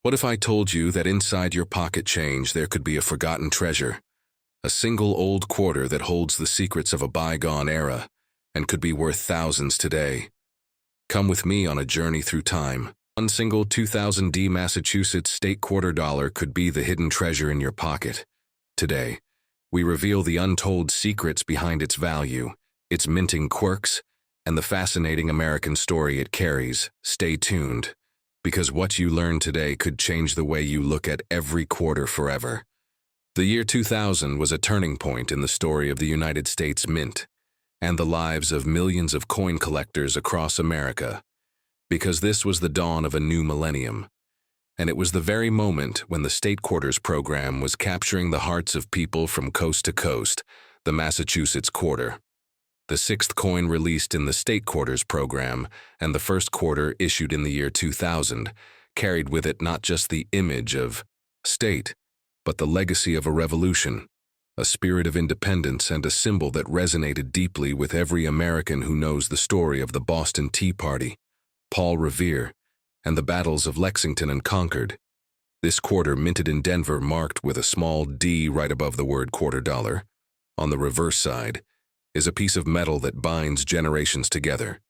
What if I told you that inside your pocket change there could be a forgotten treasure? A single old quarter that holds the secrets of a bygone era and could be worth thousands today. Come with me on a journey through time. One single 2000D Massachusetts state quarter dollar could be the hidden treasure in your pocket. Today, we reveal the untold secrets behind its value, its minting quirks, and the fascinating American story it carries. Stay tuned, because what you learn today could change the way you look at every quarter forever. The year 2000 was a turning point in the story of the United States Mint and the lives of millions of coin collectors across America, because this was the dawn of a new millennium. And it was the very moment when the State Quarters program was capturing the hearts of people from coast to coast, the Massachusetts Quarter. The sixth coin released in the State Quarters program and the first quarter issued in the year 2000 carried with it not just the image of state, but the legacy of a revolution, a spirit of independence, and a symbol that resonated deeply with every American who knows the story of the Boston Tea Party, Paul Revere, and the battles of Lexington and Concord. This quarter, minted in Denver, marked with a small D right above the word quarter dollar. On the reverse side is a piece of metal that binds generations together.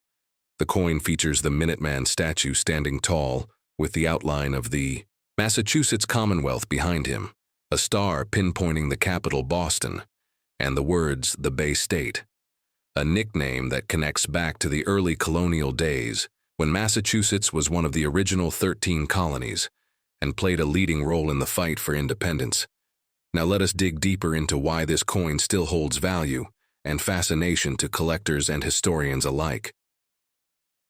The coin features the Minuteman statue standing tall, with the outline of the Massachusetts Commonwealth behind him, a star pinpointing the capital, Boston, and the words, the Bay State, a nickname that connects back to the early colonial days when Massachusetts was one of the original 13 colonies and played a leading role in the fight for independence. Now let us dig deeper into why this coin still holds value and fascination to collectors and historians alike.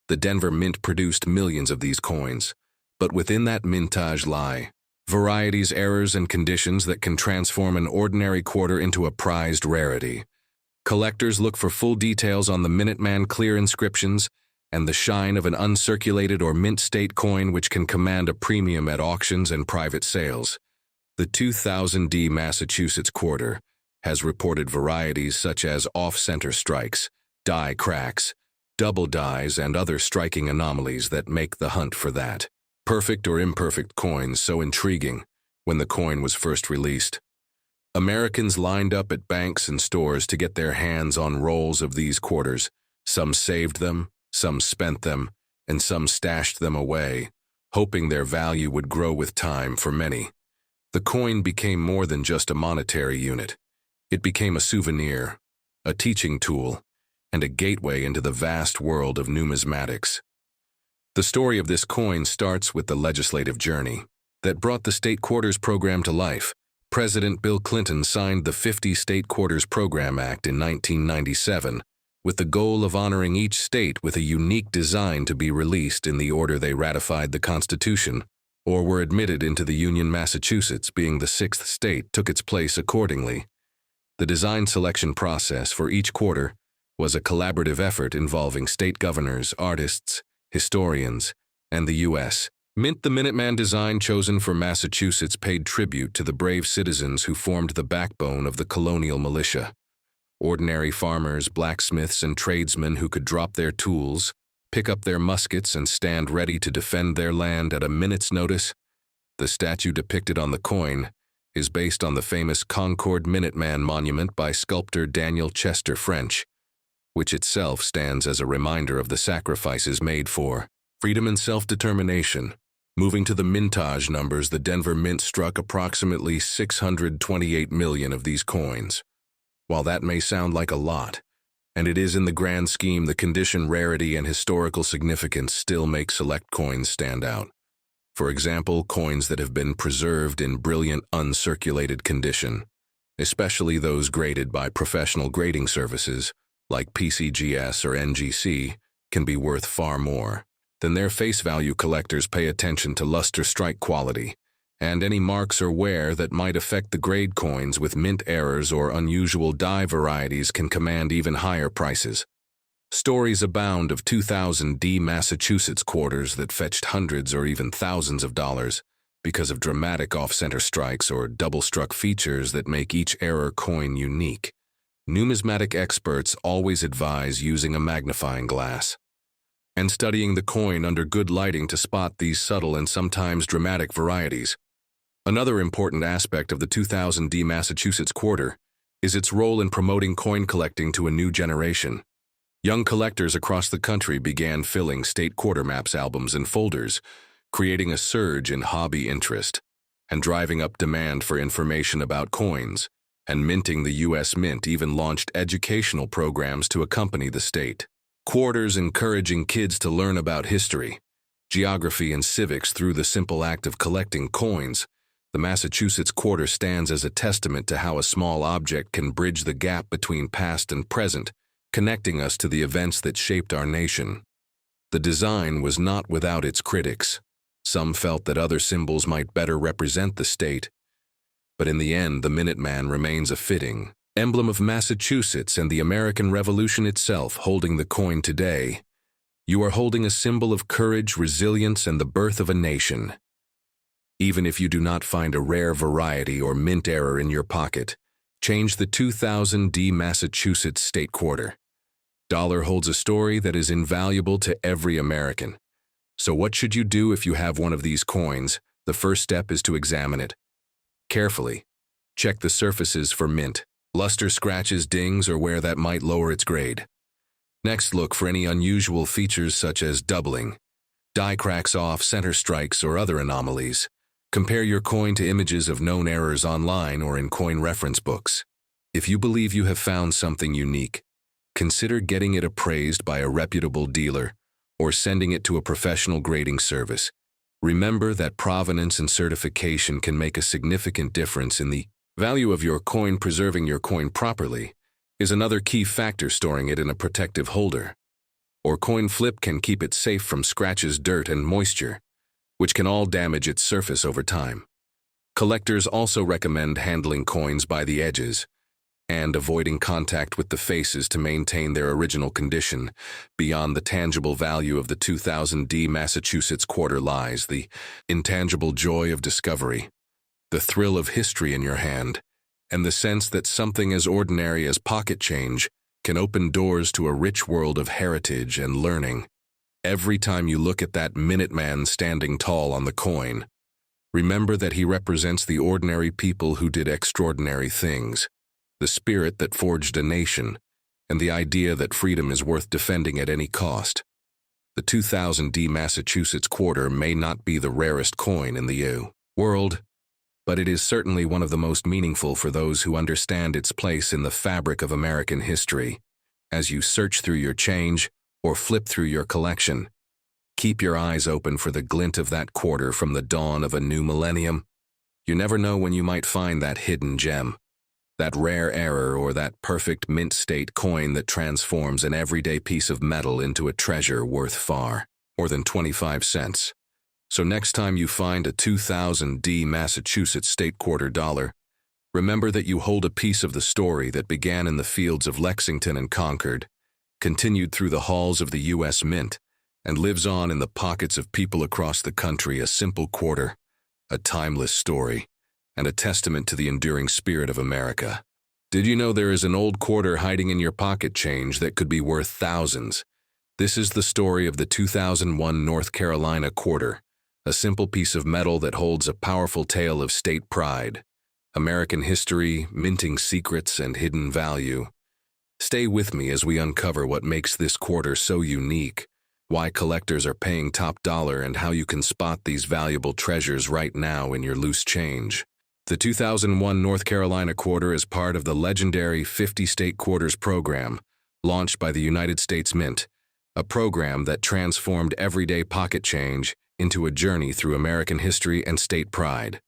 The Denver Mint produced millions of these coins, but within that mintage lie varieties, errors, and conditions that can transform an ordinary quarter into a prized rarity. Collectors look for full details on the Minuteman clear inscriptions and the shine of an uncirculated or mint state coin, which can command a premium at auctions and private sales. The 2000D Massachusetts quarter has reported varieties such as off-center strikes, die cracks, double dies, and other striking anomalies that make the hunt for that perfect or imperfect coins so intriguing when the coin was first released. Americans lined up at banks and stores to get their hands on rolls of these quarters. Some saved them, some spent them, and some stashed them away, hoping their value would grow with time. For many, the coin became more than just a monetary unit. It became a souvenir, a teaching tool, and a gateway into the vast world of numismatics. The story of this coin starts with the legislative journey that brought the State Quarters program to life. President Bill Clinton signed the 50 State Quarters Program Act in 1997 with the goal of honoring each state with a unique design to be released in the order they ratified the Constitution or were admitted into the Union. Massachusetts, being the sixth state, took its place accordingly. The design selection process for each quarter was a collaborative effort involving state governors, artists, historians, and the U.S. Mint. The Minuteman design chosen for Massachusetts paid tribute to the brave citizens who formed the backbone of the colonial militia. Ordinary farmers, blacksmiths, and tradesmen who could drop their tools, pick up their muskets, and stand ready to defend their land at a minute's notice. The statue depicted on the coin is based on the famous Concord Minuteman monument by sculptor Daniel Chester French, which itself stands as a reminder of the sacrifices made for freedom and self-determination. Moving to the mintage numbers, the Denver Mint struck approximately 628 million of these coins. While that may sound like a lot, and it is in the grand scheme, the condition, rarity, and historical significance still make select coins stand out. For example, coins that have been preserved in brilliant uncirculated condition, especially those graded by professional grading services like PCGS or NGC, can be worth far more than their face value. Collectors pay attention to luster, strike quality, and any marks or wear that might affect the grade. Coins with mint errors or unusual die varieties can command even higher prices. Stories abound of 2000D Massachusetts quarters that fetched hundreds or even thousands of dollars because of dramatic off-center strikes or double-struck features that make each error coin unique. Numismatic experts always advise using a magnifying glass. and studying the coin under good lighting to spot these subtle and sometimes dramatic varieties. Another important aspect of the 2000 D Massachusetts quarter is its role in promoting coin collecting to a new generation. Young collectors across the country began filling state quarter maps albums and folders, creating a surge in hobby interest and driving up demand for information about coins, and minting the U.S. Mint even launched educational programs to accompany the state. Quarters encouraging kids to learn about history, geography, and civics through the simple act of collecting coins. The Massachusetts quarter stands as a testament to how a small object can bridge the gap between past and present, connecting us to the events that shaped our nation. The design was not without its critics. Some felt that other symbols might better represent the state, but in the end, the Minuteman remains a fitting emblem of Massachusetts and the American Revolution itself. Holding the coin today, you are holding a symbol of courage, resilience, and the birth of a nation. Even if you do not find a rare variety or mint error in your pocket, change the 2000 D Massachusetts State Quarter. Dollar holds a story that is invaluable to every American. So what should you do if you have one of these coins? The first step is to examine it carefully. Check the surfaces for mint, luster, scratches, dings, or where that might lower its grade. Next, look for any unusual features such as doubling, die cracks off, center strikes, or other anomalies. Compare your coin to images of known errors online or in coin reference books. If you believe you have found something unique, consider getting it appraised by a reputable dealer or sending it to a professional grading service. Remember that provenance and certification can make a significant difference in the value of your coin. Preserving your coin properly is another key factor. Storing it in a protective holder or coin flip can keep it safe from scratches, dirt, and moisture, which can all damage its surface over time. Collectors also recommend handling coins by the edges and avoiding contact with the faces to maintain their original condition. Beyond the tangible value of the 2000 D Massachusetts quarter lies the intangible joy of discovery, the thrill of history in your hand, and the sense that something as ordinary as pocket change can open doors to a rich world of heritage and learning. Every time you look at that Minuteman standing tall on the coin, remember that he represents the ordinary people who did extraordinary things, the spirit that forged a nation, and the idea that freedom is worth defending at any cost. The 2000 D Massachusetts quarter may not be the rarest coin in the world, but it is certainly one of the most meaningful for those who understand its place in the fabric of American history. As you search through your change or flip through your collection, keep your eyes open for the glint of that quarter from the dawn of a new millennium. You never know when you might find that hidden gem, that rare error, or that perfect mint state coin that transforms an everyday piece of metal into a treasure worth far more than 25 cents. So next time you find a 2000 D Massachusetts State Quarter dollar, remember that you hold a piece of the story that began in the fields of Lexington and Concord, continued through the halls of the U.S. Mint, and lives on in the pockets of people across the country. A simple quarter, a timeless story, and a testament to the enduring spirit of America. Did you know there is an old quarter hiding in your pocket change that could be worth thousands? This is the story of the 2001 North Carolina quarter, a simple piece of metal that holds a powerful tale of state pride, American history, minting secrets, and hidden value. Stay with me as we uncover what makes this quarter so unique, why collectors are paying top dollar, and how you can spot these valuable treasures right now in your loose change. The 2001 North Carolina quarter is part of the legendary 50 State Quarters program, launched by the United States Mint, a program that transformed everyday pocket change into a journey through American history and state pride.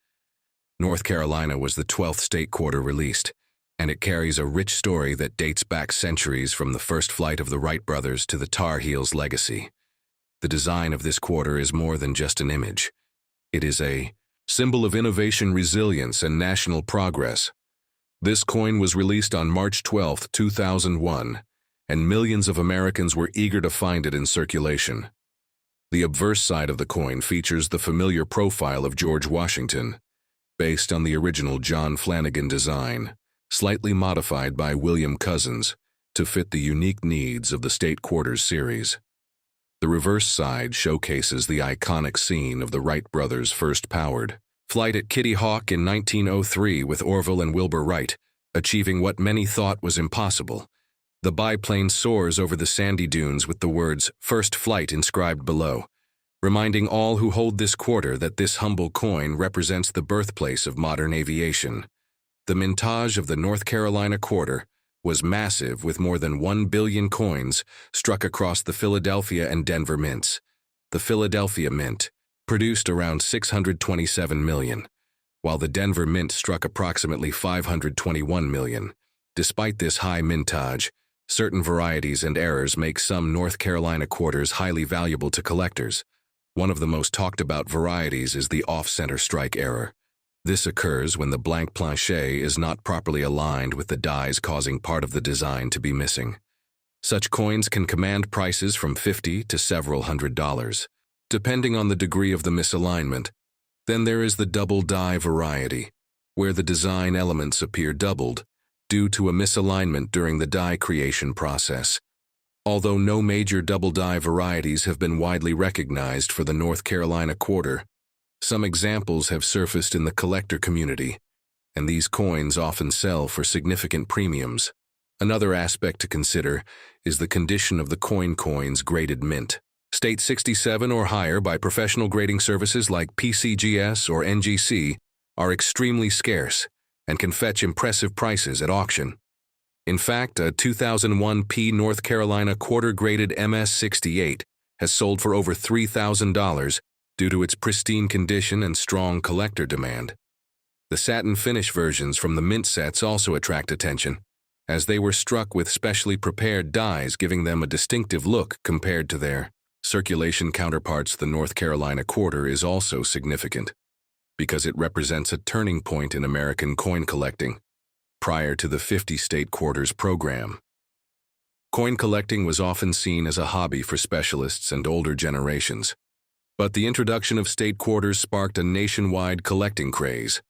North Carolina was the 12th state quarter released, and it carries a rich story that dates back centuries, from the first flight of the Wright brothers to the Tar Heels' legacy. The design of this quarter is more than just an image. It is a symbol of innovation, resilience, and national progress. This coin was released on March 12, 2001, and millions of Americans were eager to find it in circulation. The obverse side of the coin features the familiar profile of George Washington, based on the original John Flanagan design, slightly modified by William Cousins to fit the unique needs of the State Quarters series. The reverse side showcases the iconic scene of the Wright brothers' first powered flight at Kitty Hawk in 1903 with Orville and Wilbur Wright, achieving what many thought was impossible. The biplane soars over the sandy dunes with the words "First Flight" inscribed below, reminding all who hold this quarter that this humble coin represents the birthplace of modern aviation. The mintage of the North Carolina quarter was massive, with more than 1 billion coins struck across the Philadelphia and Denver mints. The Philadelphia mint produced around 627 million, while the Denver mint struck approximately 521 million. Despite this high mintage, certain varieties and errors make some North Carolina quarters highly valuable to collectors. One of the most talked about varieties is the off-center strike error. This occurs when the blank planchet is not properly aligned with the dies, causing part of the design to be missing. Such coins can command prices from $50 to several $100s, depending on the degree of the misalignment. Then there is the double die variety, where the design elements appear doubled due to a misalignment during the die creation process. Although no major double die varieties have been widely recognized for the North Carolina quarter, some examples have surfaced in the collector community, and these coins often sell for significant premiums. Another aspect to consider is the condition of the coin's graded mint. State 67 or higher by professional grading services like PCGS or NGC are extremely scarce and can fetch impressive prices at auction. In fact, a 2001 P North Carolina quarter-graded MS-68 has sold for over $3,000 due to its pristine condition and strong collector demand. The satin finish versions from the mint sets also attract attention, as they were struck with specially prepared dies, giving them a distinctive look compared to their circulation counterparts. The North Carolina quarter is also significant because it represents a turning point in American coin collecting. Prior to the 50-state quarters program, coin collecting was often seen as a hobby for specialists and older generations. But the introduction of state quarters sparked a nationwide collecting craze.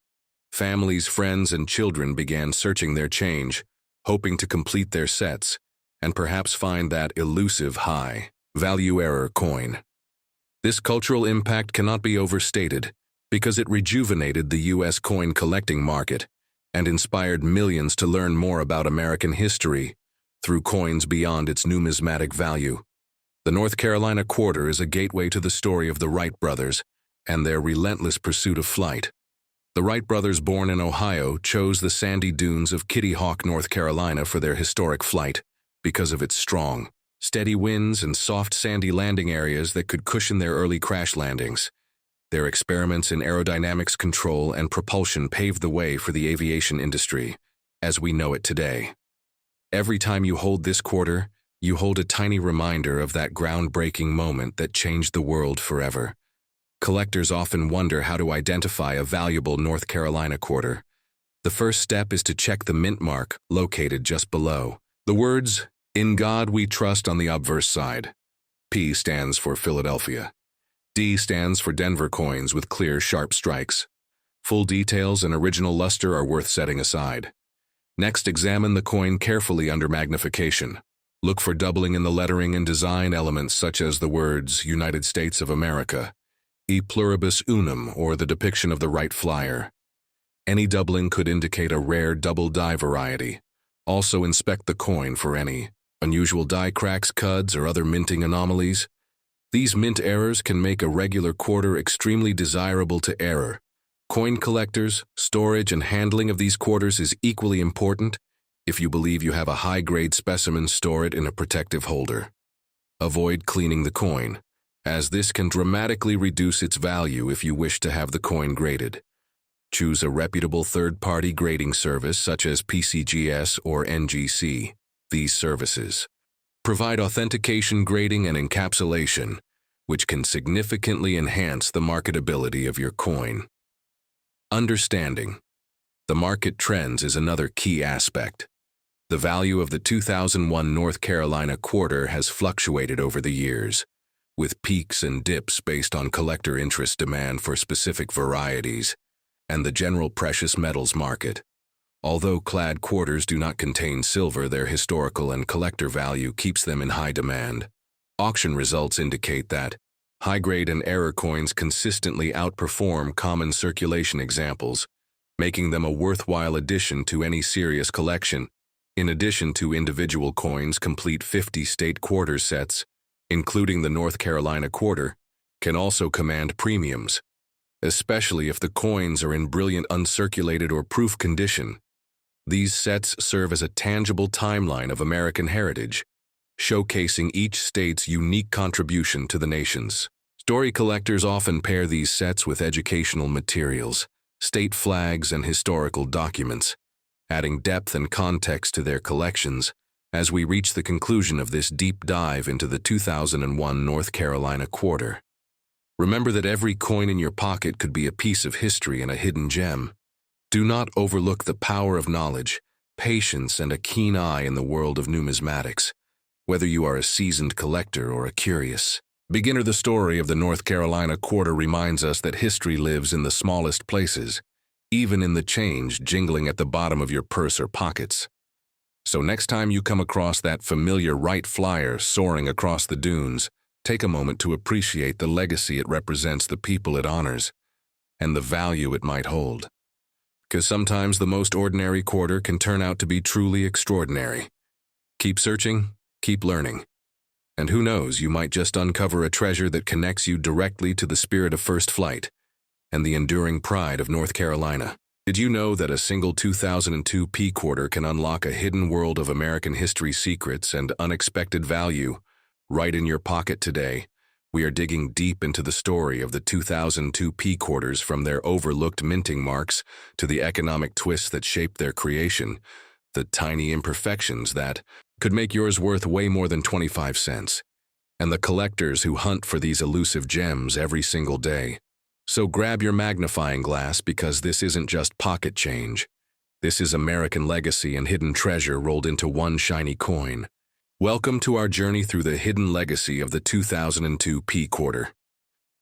Families, friends, and children began searching their change, hoping to complete their sets and perhaps find that elusive high-value error coin. This cultural impact cannot be overstated because it rejuvenated the U.S. coin collecting market and inspired millions to learn more about American history through coins beyond its numismatic value. The North Carolina quarter is a gateway to the story of the Wright brothers and their relentless pursuit of flight. The Wright brothers, born in Ohio, chose the sandy dunes of Kitty Hawk, North Carolina for their historic flight because of its strong, steady winds and soft sandy landing areas that could cushion their early crash landings. Their experiments in aerodynamics control and propulsion paved the way for the aviation industry as we know it today. Every time you hold this quarter, you hold a tiny reminder of that groundbreaking moment that changed the world forever. Collectors often wonder how to identify a valuable North Carolina quarter. The first step is to check the mint mark located just below. The words, "In God We Trust," on the obverse side. P stands for Philadelphia. D stands for Denver coins with clear, sharp strikes. Full details and original luster are worth setting aside. Next, examine the coin carefully under magnification. Look for doubling in the lettering and design elements such as the words United States of America, E pluribus unum, or the depiction of the Wright Flyer. Any doubling could indicate a rare double die variety. Also inspect the coin for any unusual die cracks, cuds, or other minting anomalies. These mint errors can make a regular quarter extremely desirable to error. Coin collectors, storage, and handling of these quarters is equally important. If you believe you have a high-grade specimen, store it in a protective holder. Avoid cleaning the coin, as this can dramatically reduce its value if you wish to have the coin graded. Choose a reputable third-party grading service such as PCGS or NGC. These services provide authentication, grading, and encapsulation, which can significantly enhance the marketability of your coin. Understanding the market trends is another key aspect. The value of the 2001 North Carolina quarter has fluctuated over the years, with peaks and dips based on collector interest, demand for specific varieties, and the general precious metals market. Although clad quarters do not contain silver, their historical and collector value keeps them in high demand. Auction results indicate that high-grade and error coins consistently outperform common circulation examples, making them a worthwhile addition to any serious collection. In addition to individual coins, complete 50-state quarter sets, including the North Carolina quarter, can also command premiums, especially if the coins are in brilliant uncirculated or proof condition. These sets serve as a tangible timeline of American heritage, showcasing each state's unique contribution to the nation's. Story collectors often pair these sets with educational materials, state flags, and historical documents, adding depth and context to their collections. As we reach the conclusion of this deep dive into the 2001 North Carolina quarter, remember that every coin in your pocket could be a piece of history and a hidden gem. Do not overlook the power of knowledge, patience, and a keen eye in the world of numismatics, whether you are a seasoned collector or a curious beginner. The story of the North Carolina quarter reminds us that history lives in the smallest places, even in the change jingling at the bottom of your purse or pockets. So next time you come across that familiar Wright Flyer soaring across the dunes, take a moment to appreciate the legacy it represents, the people it honors, and the value it might hold. Because sometimes the most ordinary quarter can turn out to be truly extraordinary. Keep searching, keep learning. And who knows, you might just uncover a treasure that connects you directly to the spirit of first flight and the enduring pride of North Carolina. Did you know that a single 2002 P quarter can unlock a hidden world of American history secrets and unexpected value right in your pocket today? We are digging deep into the story of the 2002 P quarters, from their overlooked minting marks to the economic twists that shaped their creation, the tiny imperfections that could make yours worth way more than 25 cents, and the collectors who hunt for these elusive gems every single day. So grab your magnifying glass, because this isn't just pocket change. This is American legacy and hidden treasure rolled into one shiny coin. Welcome to our journey through the hidden legacy of the 2002 P quarter.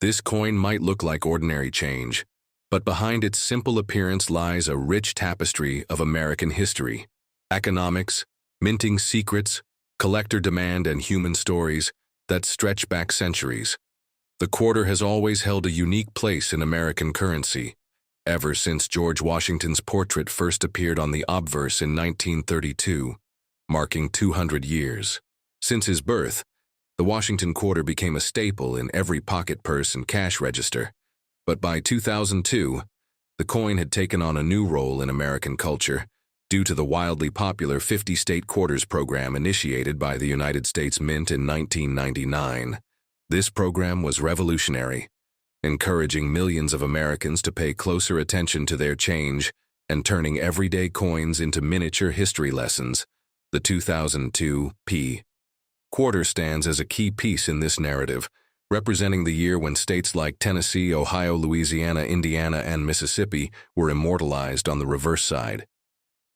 This coin might look like ordinary change, but behind its simple appearance lies a rich tapestry of American history, economics, minting secrets, collector demand, and human stories that stretch back centuries. The quarter has always held a unique place in American currency, ever since George Washington's portrait first appeared on the obverse in 1932, marking 200 years. Since his birth, the Washington quarter became a staple in every pocket purse and cash register. But by 2002, the coin had taken on a new role in American culture, due to the wildly popular 50-state quarters program initiated by the United States Mint in 1999. This program was revolutionary, encouraging millions of Americans to pay closer attention to their change and turning everyday coins into miniature history lessons. The 2002 P quarter stands as a key piece in this narrative, representing the year when states like Tennessee, Ohio, Louisiana, Indiana, and Mississippi were immortalized on the reverse side.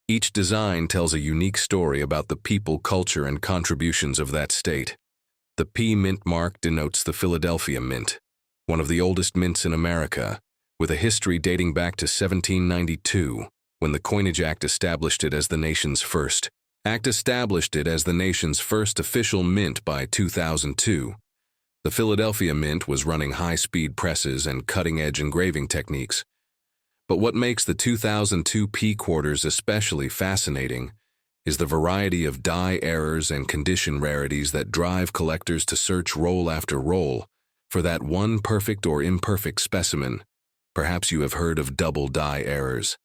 Each design tells a unique story about the people, culture, and contributions of that state. The P mint mark denotes the Philadelphia Mint, one of the oldest mints in America, with a history dating back to 1792, when the Coinage Act established it as the nation's first official mint. By 2002. The Philadelphia Mint was running high-speed presses and cutting-edge engraving techniques. But what makes the 2002 P quarters especially fascinating is the variety of die errors and condition rarities that drive collectors to search roll after roll for that one perfect or imperfect specimen. Perhaps you have heard of double die errors.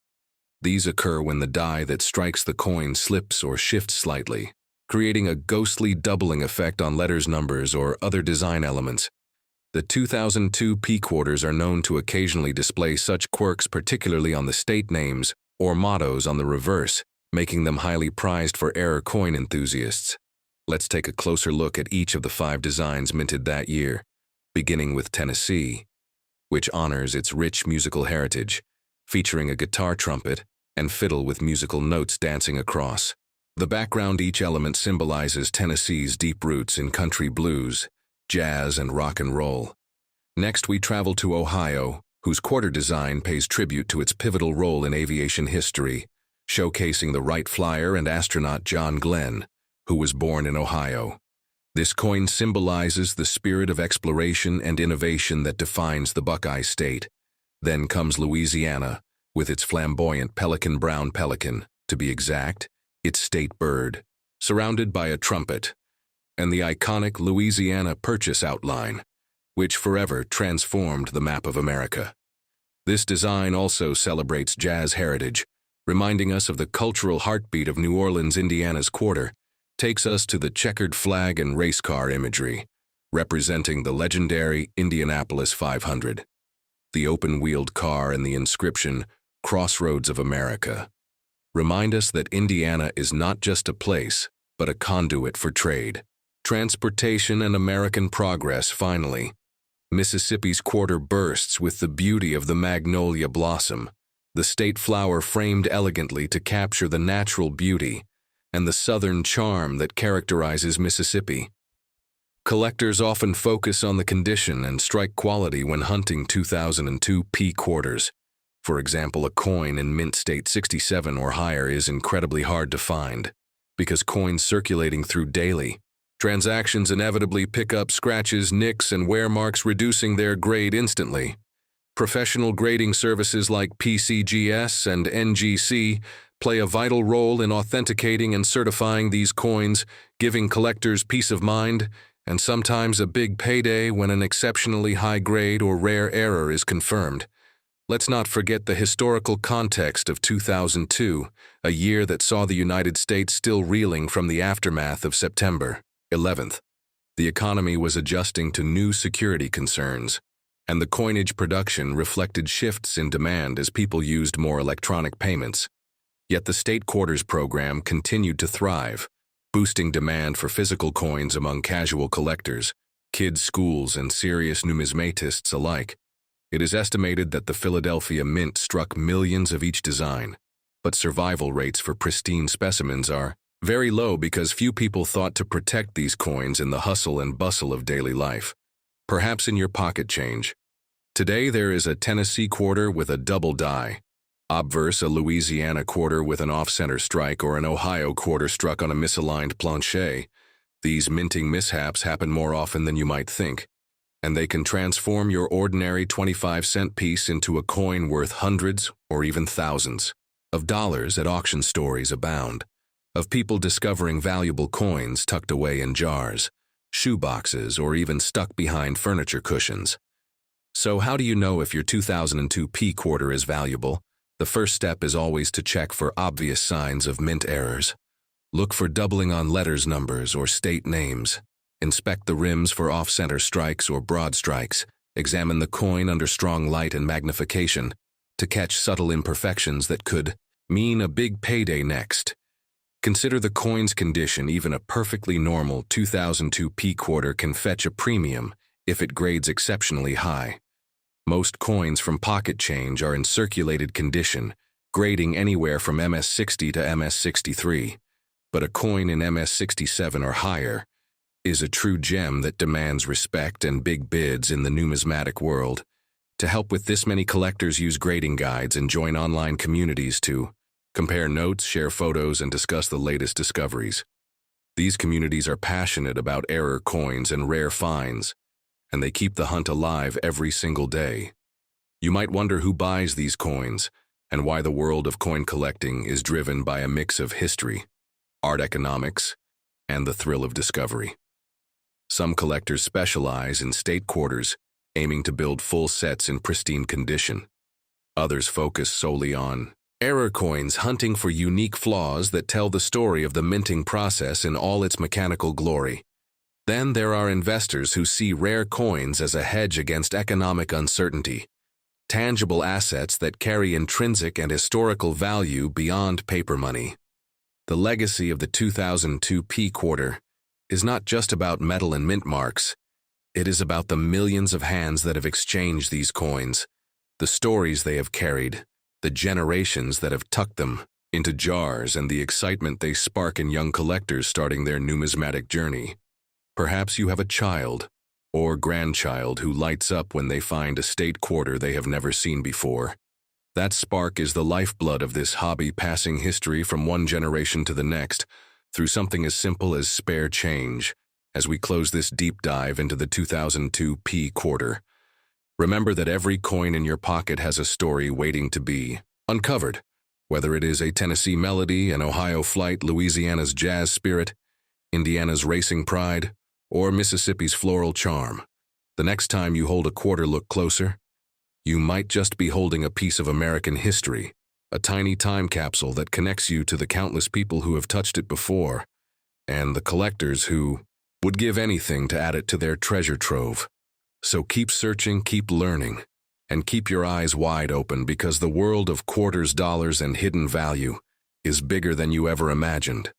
These occur when the die that strikes the coin slips or shifts slightly, creating a ghostly doubling effect on letters, numbers, or other design elements. The 2002 P quarters are known to occasionally display such quirks, particularly on the state names or mottos on the reverse, making them highly prized for error coin enthusiasts. Let's take a closer look at each of the 5 designs minted that year, beginning with Tennessee, which honors its rich musical heritage, featuring a guitar, trumpet, and fiddle with musical notes dancing across. The background, each element symbolizes Tennessee's deep roots in country blues, jazz, and rock and roll. Next, we travel to Ohio, whose quarter design pays tribute to its pivotal role in aviation history, showcasing the Wright Flyer and astronaut John Glenn, who was born in Ohio. This coin symbolizes the spirit of exploration and innovation that defines the Buckeye State. Then comes Louisiana, with its flamboyant brown pelican, to be exact, its state bird, surrounded by a trumpet, and the iconic Louisiana Purchase outline, which forever transformed the map of America. This design also celebrates jazz heritage, reminding us of the cultural heartbeat of New Orleans, Indiana's quarter, takes us to the checkered flag and race car imagery, representing the legendary Indianapolis 500. The open-wheeled car and the inscription, Crossroads of America, remind us that Indiana is not just a place, but a conduit for trade, transportation, and American progress. Finally, Mississippi's quarter bursts with the beauty of the magnolia blossom, the state flower framed elegantly to capture the natural beauty and the southern charm that characterizes Mississippi. Collectors often focus on the condition and strike quality when hunting 2002 P quarters. For example, a coin in mint state 67 or higher is incredibly hard to find, because coins circulating through daily transactions inevitably pick up scratches, nicks, and wear marks, reducing their grade instantly. Professional grading services like PCGS and NGC play a vital role in authenticating and certifying these coins, giving collectors peace of mind and sometimes a big payday when an exceptionally high grade or rare error is confirmed. Let's not forget the historical context of 2002, a year that saw the United States still reeling from the aftermath of September 11th. The economy was adjusting to new security concerns, and the coinage production reflected shifts in demand as people used more electronic payments. Yet the state quarters program continued to thrive, boosting demand for physical coins among casual collectors, kids, schools, and serious numismatists alike. It is estimated that the Philadelphia Mint struck millions of each design, but survival rates for pristine specimens are very low because few people thought to protect these coins in the hustle and bustle of daily life. Perhaps in your pocket change. Today there is a Tennessee quarter with a double die, obverse a Louisiana quarter with an off-center strike, or an Ohio quarter struck on a misaligned planche. These minting mishaps happen more often than you might think, and they can transform your ordinary 25-cent piece into a coin worth hundreds or even thousands of dollars. At auction stories abound of people discovering valuable coins tucked away in jars, shoe boxes, or even stuck behind furniture cushions. So how do you know if your 2002 P quarter is valuable? The first step is always to check for obvious signs of mint errors. Look for doubling on letters, numbers, or state names. Inspect the rims for off-center strikes or broad strikes. Examine the coin under strong light and magnification to catch subtle imperfections that could mean a big payday next. Consider the coin's condition. Even a perfectly normal 2002 P quarter can fetch a premium if it grades exceptionally high. Most coins from pocket change are in circulated condition, grading anywhere from MS60 to MS63. But a coin in MS67 or higher is a true gem that demands respect and big bids in the numismatic world. To help with this, many collectors use grading guides and join online communities to compare notes, share photos, and discuss the latest discoveries. These communities are passionate about error coins and rare finds, and they keep the hunt alive every single day. You might wonder who buys these coins and why the world of coin collecting is driven by a mix of history, art economics, and the thrill of discovery. Some collectors specialize in state quarters, aiming to build full sets in pristine condition. Others focus solely on error coins, hunting for unique flaws that tell the story of the minting process in all its mechanical glory. Then there are investors who see rare coins as a hedge against economic uncertainty, tangible assets that carry intrinsic and historical value beyond paper money. The legacy of the 2002 P quarter is not just about metal and mint marks. It is about the millions of hands that have exchanged these coins, the stories they have carried, the generations that have tucked them into jars, and the excitement they spark in young collectors starting their numismatic journey. Perhaps you have a child or grandchild who lights up when they find a state quarter they have never seen before. That spark is the lifeblood of this hobby, passing history from one generation to the next through something as simple as spare change. as we close this deep dive into the 2002 P quarter. Remember that every coin in your pocket has a story waiting to be uncovered, whether it is a Tennessee melody, an Ohio flight, Louisiana's jazz spirit, Indiana's racing pride, or Mississippi's floral charm. The next time you hold a quarter, look closer. You might just be holding a piece of American history, a tiny time capsule that connects you to the countless people who have touched it before, and the collectors who would give anything to add it to their treasure trove. So keep searching, keep learning, and keep your eyes wide open, because the world of quarters, dollars, and hidden value is bigger than you ever imagined.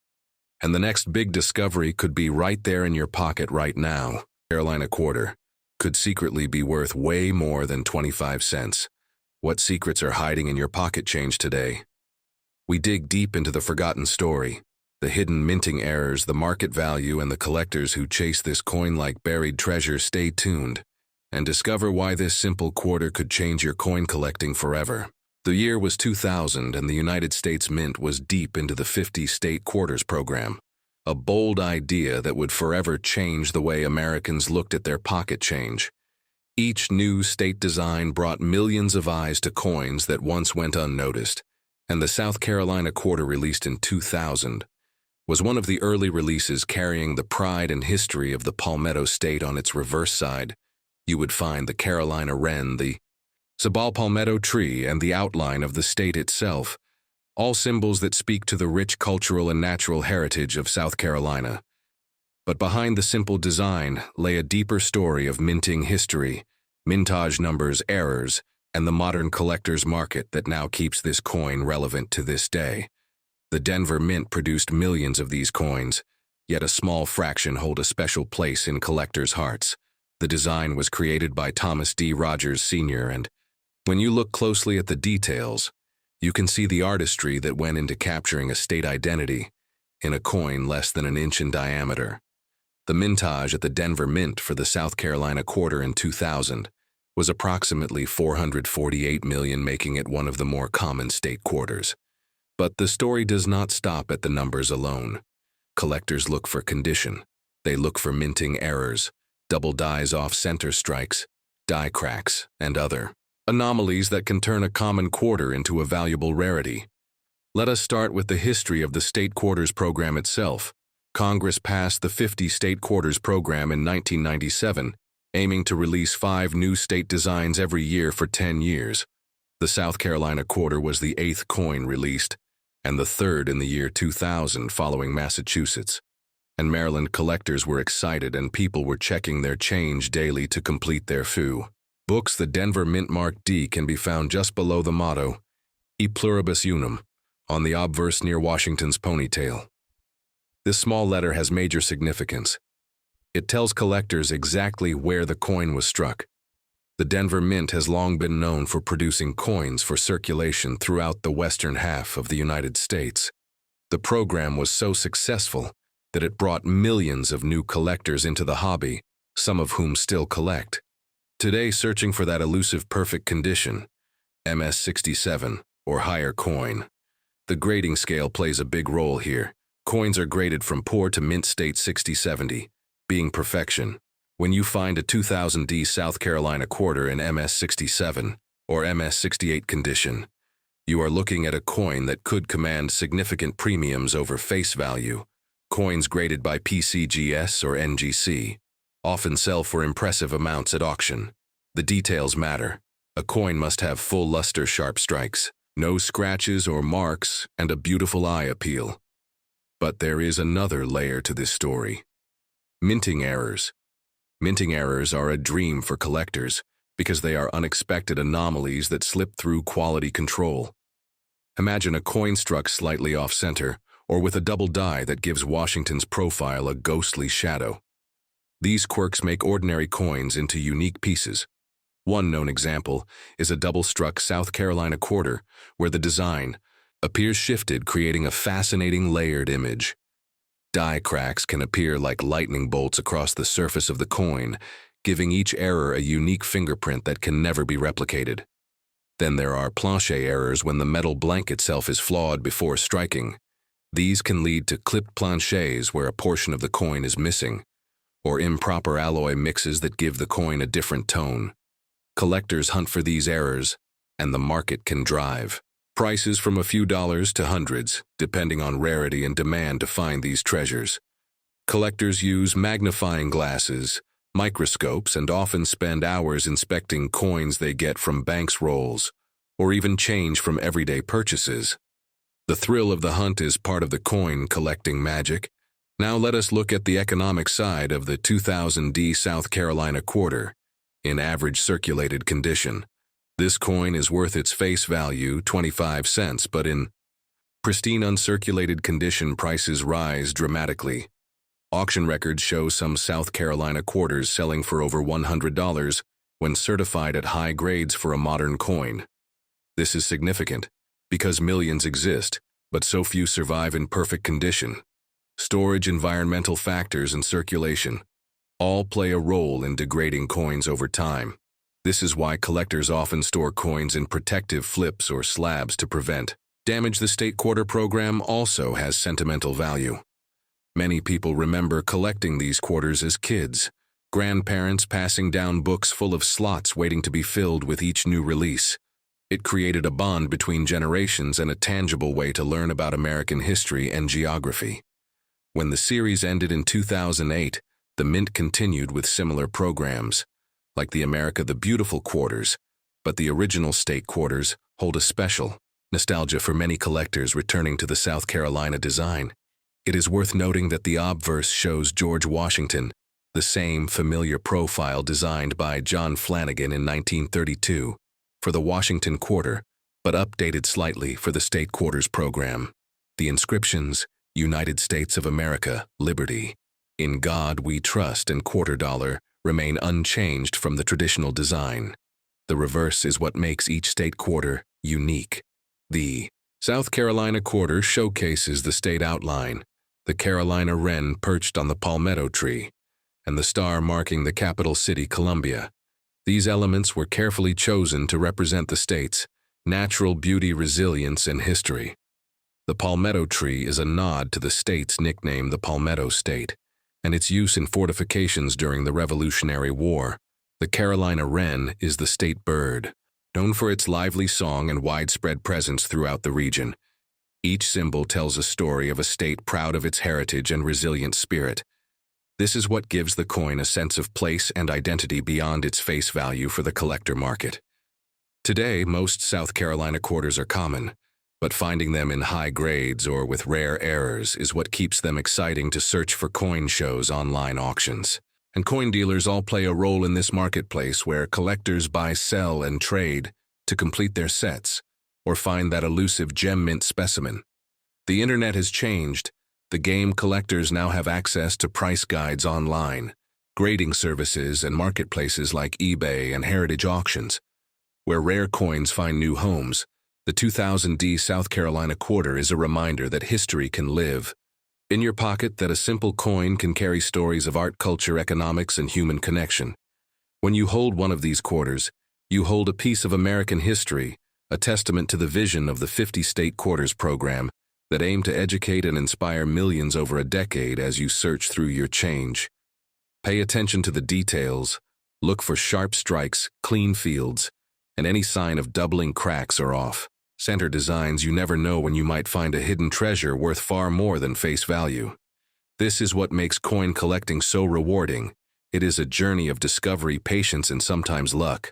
And the next big discovery could be right there in your pocket right now. Carolina quarter could secretly be worth way more than 25 cents. What secrets are hiding in your pocket change today? We dig deep into the forgotten story, the hidden minting errors, the market value, and the collectors who chase this coin like buried treasure. Stay tuned and discover why this simple quarter could change your coin collecting forever. The year was 2000, and the United States Mint was deep into the 50-state quarters program, a bold idea that would forever change the way Americans looked at their pocket change. Each new state design brought millions of eyes to coins that once went unnoticed, and the South Carolina quarter, released in 2000, was one of the early releases, carrying the pride and history of the Palmetto State. On its reverse side, you would find the Carolina wren, the Sabal palmetto tree, and the outline of the state itself, all symbols that speak to the rich cultural and natural heritage of South Carolina. But behind the simple design lay a deeper story of minting history, mintage numbers, errors, and the modern collector's market that now keeps this coin relevant to this day. The Denver Mint produced millions of these coins, yet a small fraction hold a special place in collectors' hearts. The design was created by Thomas D. Rogers Sr., and when you look closely at the details, you can see the artistry that went into capturing a state identity in a coin less than an inch in diameter. The mintage at the Denver Mint for the South Carolina quarter in 2000 was approximately 448 million, making it one of the more common state quarters. But the story does not stop at the numbers alone. Collectors look for condition. They look for minting errors, double dies off center strikes, die cracks, and other anomalies that can turn a common quarter into a valuable rarity. Let us start with the history of the state quarters program itself. Congress passed the 50 state quarters program in 1997, aiming to release 5 new state designs every year for 10 years. The South Carolina quarter was the 8th coin released, and the 3rd in the year 2000, following Massachusetts. And Maryland collectors were excited, and people were checking their change daily to complete their foo. Books. The Denver Mint Mark D can be found just below the motto, E pluribus unum, on the obverse near Washington's ponytail. This small letter has major significance. It tells collectors exactly where the coin was struck. The Denver Mint has long been known for producing coins for circulation throughout the western half of the United States. The program was so successful that it brought millions of new collectors into the hobby, some of whom still collect. Today, searching for that elusive perfect condition, MS-67 or higher coin. The grading scale plays a big role here. Coins are graded from poor to mint state 60-70, being perfection. When you find a 2000D South Carolina quarter in MS-67 or MS-68 condition, you are looking at a coin that could command significant premiums over face value. Coins graded by PCGS or NGC often sell for impressive amounts at auction. The details matter. A coin must have full luster, sharp strikes, no scratches or marks, and a beautiful eye appeal. But there is another layer to this story. Minting errors. Minting errors are a dream for collectors because they are unexpected anomalies that slip through quality control. Imagine a coin struck slightly off-center or with a double die that gives Washington's profile a ghostly shadow. These quirks make ordinary coins into unique pieces. One known example is a double-struck South Carolina quarter, where the design appears shifted, creating a fascinating layered image. Die cracks can appear like lightning bolts across the surface of the coin, giving each error a unique fingerprint that can never be replicated. Then there are plancher errors when the metal blank itself is flawed before striking. These can lead to clipped planchets where a portion of the coin is missing, or improper alloy mixes that give the coin a different tone. Collectors hunt for these errors, and the market can drive prices from a few dollars to hundreds, depending on rarity and demand to find these treasures. Collectors use magnifying glasses, microscopes, and often spend hours inspecting coins they get from banks' rolls, or even change from everyday purchases. The thrill of the hunt is part of the coin collecting magic. Now let us look at the economic side of the 2000D South Carolina quarter, in average circulated condition. This coin is worth its face value, 25 cents, but in pristine uncirculated condition, prices rise dramatically. Auction records show some South Carolina quarters selling for over $100 when certified at high grades for a modern coin. This is significant because millions exist, but so few survive in perfect condition. Storage, environmental factors, and circulation all play a role in degrading coins over time. This is why collectors often store coins in protective flips or slabs to prevent damage. The state quarter program also has sentimental value. Many people remember collecting these quarters as kids, grandparents passing down books full of slots waiting to be filled with each new release. It created a bond between generations and a tangible way to learn about American history and geography. When the series ended in 2008, the Mint continued with similar programs, like the America the Beautiful quarters, but the original state quarters hold a special nostalgia for many collectors returning to the South Carolina design. It is worth noting that the obverse shows George Washington, the same familiar profile designed by John Flanagan in 1932 for the Washington quarter, but updated slightly for the state quarters program. The inscriptions, United States of America, Liberty, In God We Trust, and quarter dollar remain unchanged from the traditional design. The reverse is what makes each state quarter unique. The South Carolina quarter showcases the state outline, the Carolina wren perched on the palmetto tree, and the star marking the capital city, Columbia. These elements were carefully chosen to represent the state's natural beauty, resilience, and history. The palmetto tree is a nod to the state's nickname, the Palmetto State, and its use in fortifications during the Revolutionary War. The Carolina wren is the state bird, known for its lively song and widespread presence throughout the region. Each symbol tells a story of a state proud of its heritage and resilient spirit. This is what gives the coin a sense of place and identity beyond its face value for the collector market. Today, most South Carolina quarters are common, but finding them in high grades or with rare errors is what keeps them exciting to search for coin shows, online auctions. And coin dealers all play a role in this marketplace where collectors buy, sell, and trade to complete their sets or find that elusive gem mint specimen. The internet has changed. The game collectors now have access to price guides online, grading services, and marketplaces like eBay and heritage auctions, where rare coins find new homes. The 2000D South Carolina quarter is a reminder that history can live in your pocket, that a simple coin can carry stories of art, culture, economics, and human connection. When you hold one of these quarters, you hold a piece of American history, a testament to the vision of the 50 State Quarters program that aim to educate and inspire millions over a decade. As you search through your change, pay attention to the details. Look for sharp strikes, clean fields, and any sign of doubling, cracks, or off center designs. You never know when you might find a hidden treasure worth far more than face value. This is what makes coin collecting so rewarding. It is a journey of discovery, patience, and sometimes luck.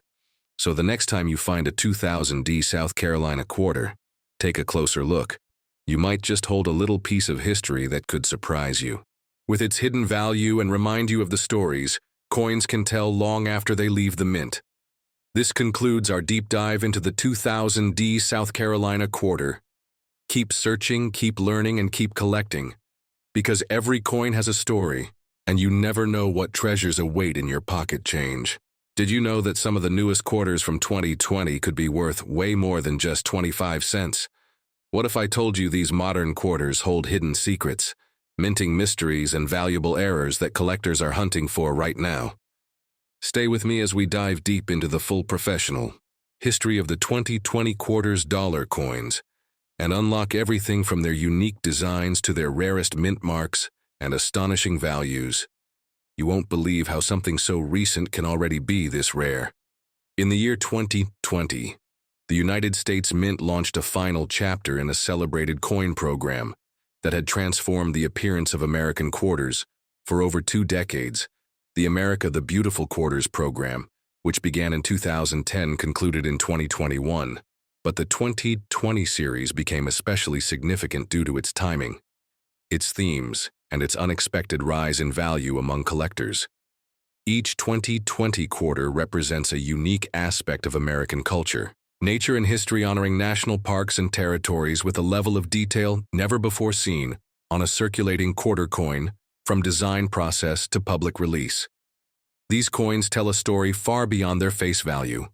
So the next time you find a 2000D South Carolina quarter, take a closer look. You might just hold a little piece of history that could surprise you. With its hidden value and remind you of the stories coins can tell long after they leave the mint. This concludes our deep dive into the 2000D South Carolina quarter. Keep searching, keep learning, and keep collecting, because every coin has a story, and you never know what treasures await in your pocket change. Did you know that some of the newest quarters from 2020 could be worth way more than just 25 cents? What if I told you these modern quarters hold hidden secrets, minting mysteries, and valuable errors that collectors are hunting for right now? Stay with me as we dive deep into the full professional history of the 2020 quarters dollar coins and unlock everything from their unique designs to their rarest mint marks and astonishing values. You won't believe how something so recent can already be this rare. In the year 2020, the United States Mint launched a final chapter in a celebrated coin program that had transformed the appearance of American quarters for over 2 decades. The America the Beautiful Quarters program, which began in 2010, concluded in 2021. But the 2020 series became especially significant due to its timing, its themes, and its unexpected rise in value among collectors. Each 2020 quarter represents a unique aspect of American culture, nature and history, honoring national parks and territories with a level of detail never before seen on a circulating quarter coin, from design process to public release. These coins tell a story far beyond their face value.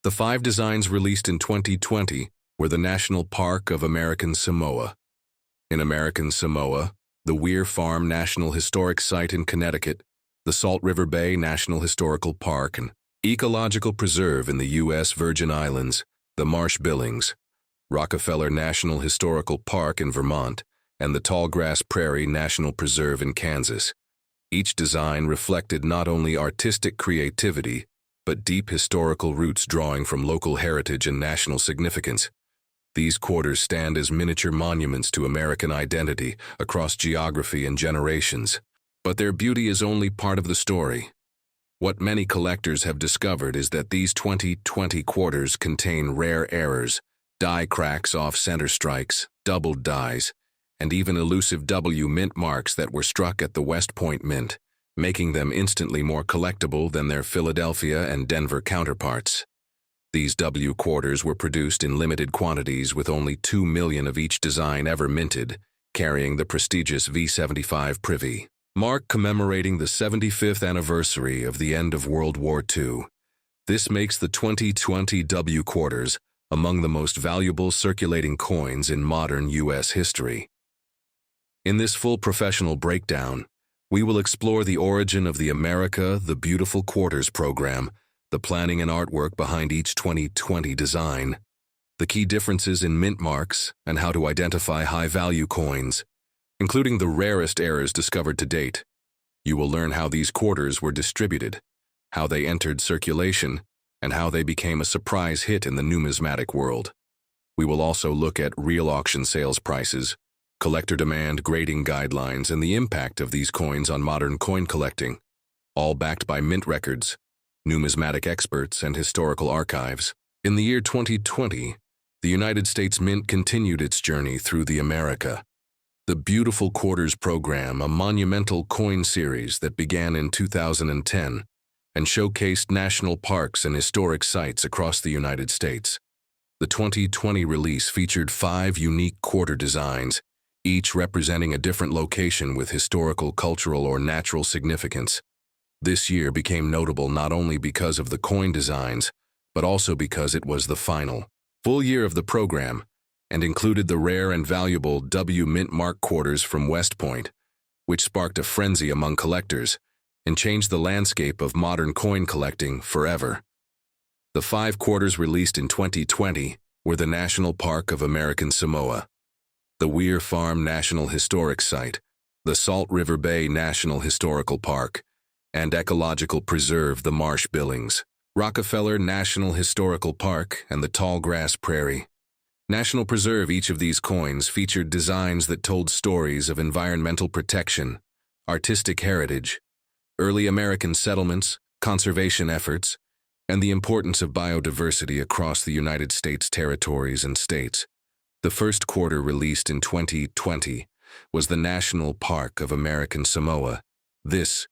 The 5 designs released in 2020 were the National Park of American Samoa. In American Samoa, the Weir Farm National Historic Site in Connecticut, the Salt River Bay National Historical Park and Ecological Preserve in the U.S. Virgin Islands, the Marsh Billings, Rockefeller National Historical Park in Vermont, and the Tallgrass Prairie National Preserve in Kansas. Each design reflected not only artistic creativity, but deep historical roots drawing from local heritage and national significance. These quarters stand as miniature monuments to American identity across geography and generations. But their beauty is only part of the story. What many collectors have discovered is that these 2020 quarters contain rare errors, die cracks off center strikes, doubled dies, and even elusive W mint marks that were struck at the West Point Mint, making them instantly more collectible than their Philadelphia and Denver counterparts. These W quarters were produced in limited quantities with only 2 million of each design ever minted, carrying the prestigious V75 privy mark commemorating the 75th anniversary of the end of World War II. This makes the 2020 W quarters among the most valuable circulating coins in modern U.S. history. In this full professional breakdown, we will explore the origin of the America the Beautiful Quarters program, the planning and artwork behind each 2020 design, the key differences in mint marks, and how to identify high-value coins, including the rarest errors discovered to date. You will learn how these quarters were distributed, how they entered circulation, and how they became a surprise hit in the numismatic world. We will also look at real auction sales prices, collector demand, grading guidelines, and the impact of these coins on modern coin collecting, all backed by mint records, numismatic experts, and historical archives. In the year 2020, the United States Mint continued its journey through the America the Beautiful Quarters program, a monumental coin series that began in 2010 and showcased national parks and historic sites across the United States. The 2020 release featured 5 unique quarter designs, each representing a different location with historical, cultural, or natural significance. This year became notable not only because of the coin designs, but also because it was the final full year of the program and included the rare and valuable W mint mark quarters from West Point, which sparked a frenzy among collectors and changed the landscape of modern coin collecting forever. The 5 quarters released in 2020 were the National Park of American Samoa, the Weir Farm National Historic Site, the Salt River Bay National Historical Park, and Ecological Preserve the Marsh Billings, Rockefeller National Historical Park, and the Tallgrass Prairie National Preserve. Each of these coins featured designs that told stories of environmental protection, artistic heritage, early American settlements, conservation efforts, and the importance of biodiversity across the United States territories and states. The first quarter released in 2020 was the National Park of American Samoa. This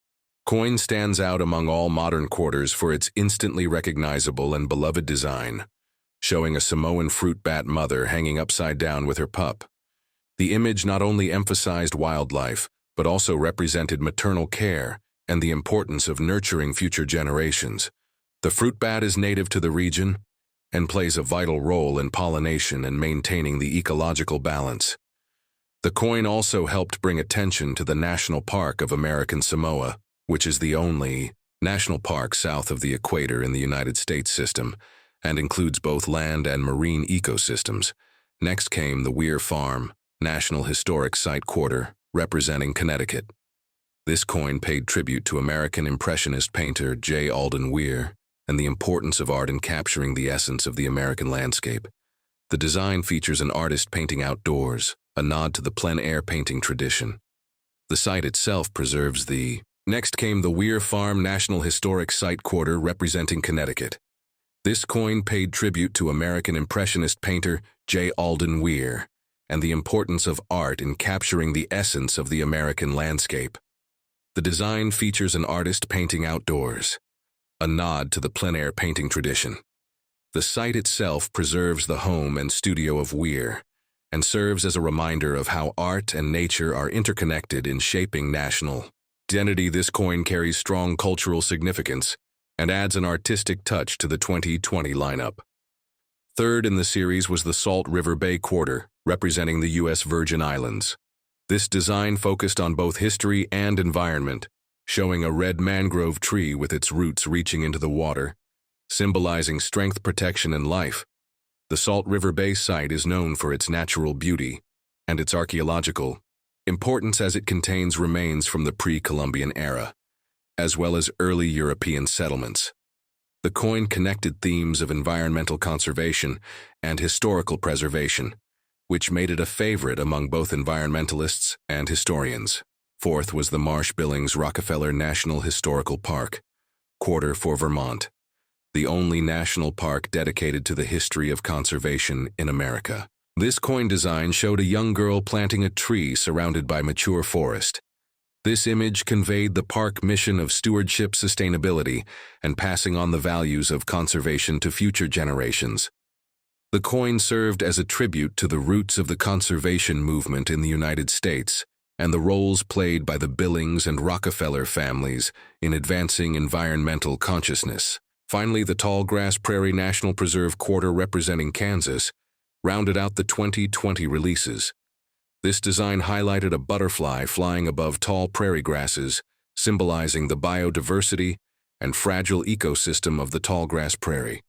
coin stands out among all modern quarters for its instantly recognizable and beloved design, showing a Samoan fruit bat mother hanging upside down with her pup. The image not only emphasized wildlife, but also represented maternal care and the importance of nurturing future generations. The fruit bat is native to the region and plays a vital role in pollination and maintaining the ecological balance. The coin also helped bring attention to the National Park of American Samoa, which is the only national park south of the equator in the United States system, and includes both land and marine ecosystems. Next came the Weir Farm National Historic Site quarter, representing Connecticut. This coin paid tribute to American Impressionist painter J. Alden Weir and the importance of art in capturing the essence of the American landscape. The design features an artist painting outdoors, a nod to the plein air painting tradition. The site itself preserves the... Next came the Weir Farm National Historic Site quarter representing Connecticut. This coin paid tribute to American Impressionist painter J. Alden Weir and the importance of art in capturing the essence of the American landscape. The design features an artist painting outdoors, a nod to the plein air painting tradition. The site itself preserves the home and studio of Weir and serves as a reminder of how art and nature are interconnected in shaping national identity. This coin carries strong cultural significance and adds an artistic touch to the 2020 lineup. Third in the series was the Salt River Bay quarter, representing the U.S. Virgin Islands. This design focused on both history and environment, showing a red mangrove tree with its roots reaching into the water, symbolizing strength, protection, and life. The Salt River Bay site is known for its natural beauty and its archaeological importance as it contains remains from the pre-Columbian era, as well as early European settlements. The coin connected themes of environmental conservation and historical preservation, which made it a favorite among both environmentalists and historians. Fourth was the Marsh-Billings Rockefeller National Historical Park, quarter for Vermont, the only national park dedicated to the history of conservation in America. This coin design showed a young girl planting a tree surrounded by mature forest. This image conveyed the park mission of stewardship, sustainability, and passing on the values of conservation to future generations. The coin served as a tribute to the roots of the conservation movement in the United States and the roles played by the Billings and Rockefeller families in advancing environmental consciousness. Finally, the Tallgrass Prairie National Preserve quarter representing Kansas rounded out the 2020 releases. This design highlighted a butterfly flying above tall prairie grasses, symbolizing the biodiversity and fragile ecosystem of the tallgrass prairie.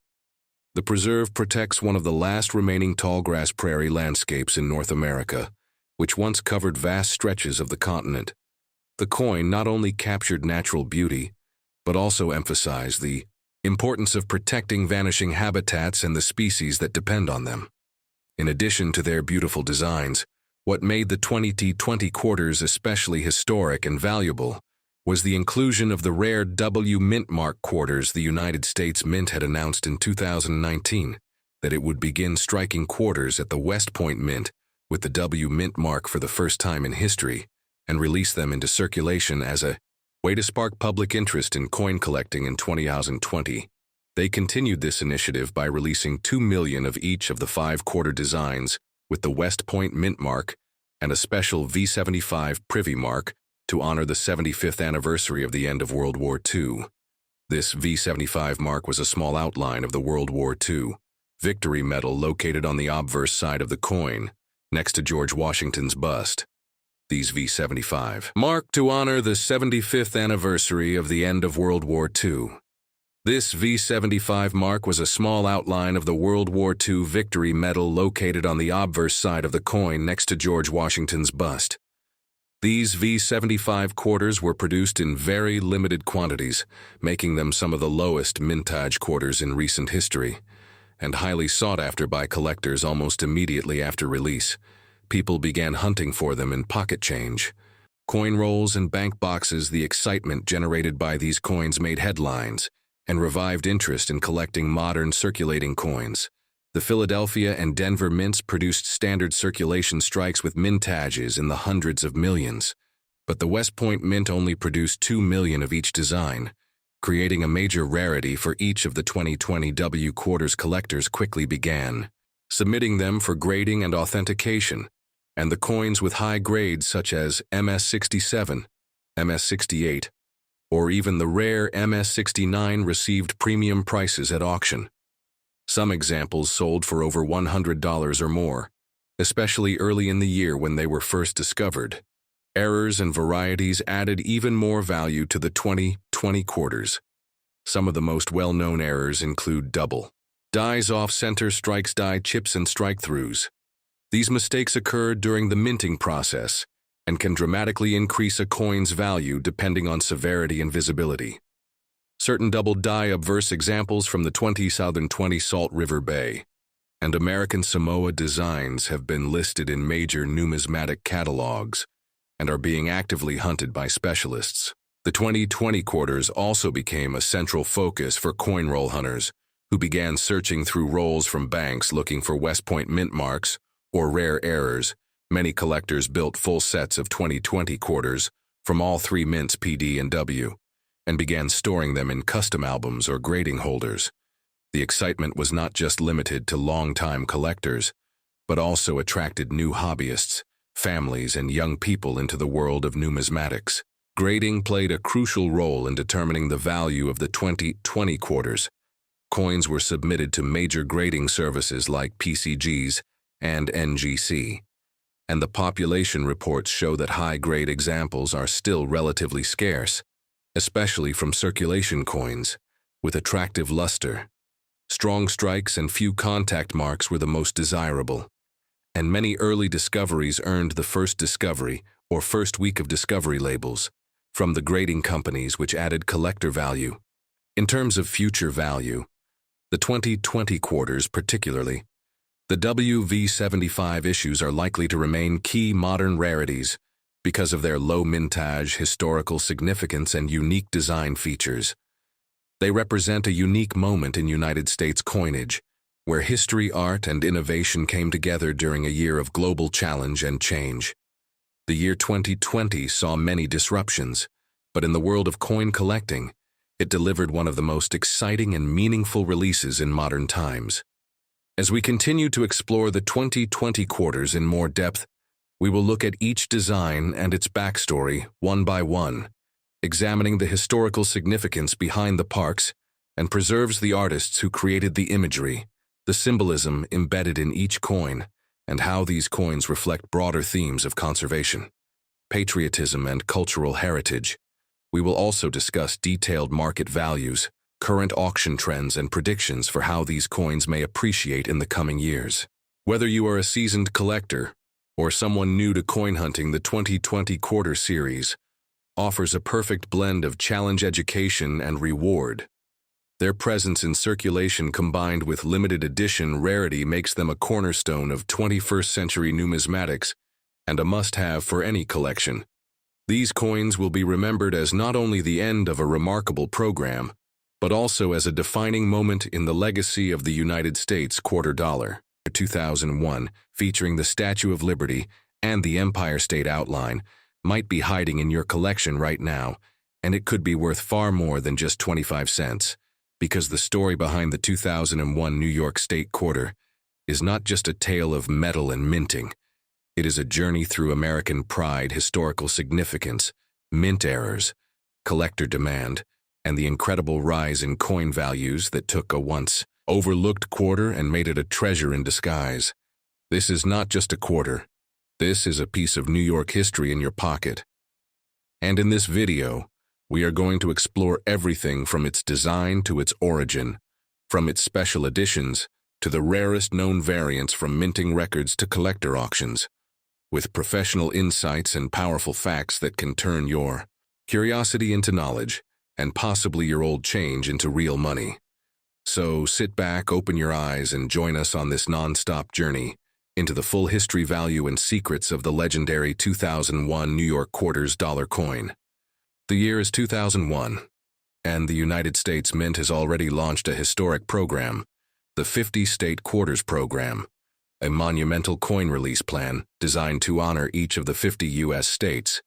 The preserve protects one of the last remaining tallgrass prairie landscapes in North America, which once covered vast stretches of the continent. The coin not only captured natural beauty, but also emphasized the importance of protecting vanishing habitats and the species that depend on them. In addition to their beautiful designs, what made the 2020 quarters especially historic and valuable was the inclusion of the rare W Mint Mark quarters. The United States Mint had announced in 2019 that it would begin striking quarters at the West Point Mint with the W Mint Mark for the first time in history and release them into circulation as a way to spark public interest in coin collecting in 2020. They continued this initiative by releasing 2 million of each of the 5 quarter designs with the West Point Mint Mark and a special V75 Privy Mark to honor the 75th anniversary of the end of World War II. This V75 mark was a small outline of the World War II victory medal located on the obverse side of the coin, next to George Washington's bust. These V75 mark to honor the 75th anniversary of the end of World War II. This V75 mark was a small outline of the World War II victory medal located on the obverse side of the coin next to George Washington's bust. These V75 quarters were produced in very limited quantities, making them some of the lowest mintage quarters in recent history, and highly sought after by collectors almost immediately after release. People began hunting for them in pocket change. Coin rolls and bank boxes. The excitement generated by these coins made headlines and revived interest in collecting modern circulating coins. The Philadelphia and Denver mints produced standard circulation strikes with mintages in the hundreds of millions, but the West Point Mint only produced 2 million of each design, creating a major rarity for each of the 2020 W quarters. Collectors quickly began submitting them for grading and authentication, and the coins with high grades such as MS67, MS68, or even the rare MS69 received premium prices at auction. Some examples sold for over $100 or more, especially early in the year when they were first discovered. Errors and varieties added even more value to the 2020 quarters. Some of the most well-known errors include double dies off center strikes, die chips, and strike-throughs. These mistakes occurred during the minting process and can dramatically increase a coin's value depending on severity and visibility. Certain double-die obverse examples from the 2020 Salt River Bay and American Samoa designs have been listed in major numismatic catalogs and are being actively hunted by specialists. The 2020 quarters also became a central focus for coin roll hunters, who began searching through rolls from banks looking for West Point mint marks or rare errors. Many collectors built full sets of 2020 quarters from all three mints PD and W, and began storing them in custom albums or grading holders. The excitement was not just limited to long-time collectors, but also attracted new hobbyists, families, and young people into the world of numismatics. Grading played a crucial role in determining the value of the 2020 quarters. Coins were submitted to major grading services like PCGs and NGC, and the population reports show that high-grade examples are still relatively scarce, especially from circulation coins, with attractive luster. Strong strikes and few contact marks were the most desirable, and many early discoveries earned the first discovery or first week of discovery labels from the grading companies, which added collector value. In terms of future value, the 2020 quarters particularly, the WV75 issues are likely to remain key modern rarities because of their low mintage, historical significance, and unique design features. They represent a unique moment in United States coinage, where history, art, and innovation came together during a year of global challenge and change. The year 2020 saw many disruptions, but in the world of coin collecting, it delivered one of the most exciting and meaningful releases in modern times. As we continue to explore the 2020 quarters in more depth, we will look at each design and its backstory one by one, examining the historical significance behind the parks and preserves the artists who created the imagery, the symbolism embedded in each coin, and how these coins reflect broader themes of conservation, patriotism, and cultural heritage. We will also discuss detailed market values, current auction trends, and predictions for how these coins may appreciate in the coming years. Whether you are a seasoned collector or someone new to coin hunting, the 2020 quarter series offers a perfect blend of challenge, education, and reward. Their presence in circulation combined with limited edition rarity makes them a cornerstone of 21st century numismatics and a must-have for any collection. These coins will be remembered as not only the end of a remarkable program, but also as a defining moment in the legacy of the United States quarter dollar. 2001, featuring the Statue of Liberty and the Empire State outline, might be hiding in your collection right now, and it could be worth far more than just 25 cents, because the story behind the 2001 New York State quarter is not just a tale of metal and minting. It is a journey through American pride, historical significance, mint errors, collector demand, and the incredible rise in coin values that took a once overlooked quarter and made it a treasure in disguise. This is not just a quarter. This is a piece of New York history in your pocket. And in this video, we are going to explore everything from its design to its origin, from its special editions to the rarest known variants, from minting records to collector auctions, with professional insights and powerful facts that can turn your curiosity into knowledge and possibly your old change into real money. So sit back, open your eyes, and join us on this non-stop journey into the full history, value, and secrets of the legendary 2001 New York quarters dollar coin. The year is 2001, and the United States Mint has already launched a historic program, the 50 State Quarters Program, a monumental coin release plan designed to honor each of the 50 U.S. states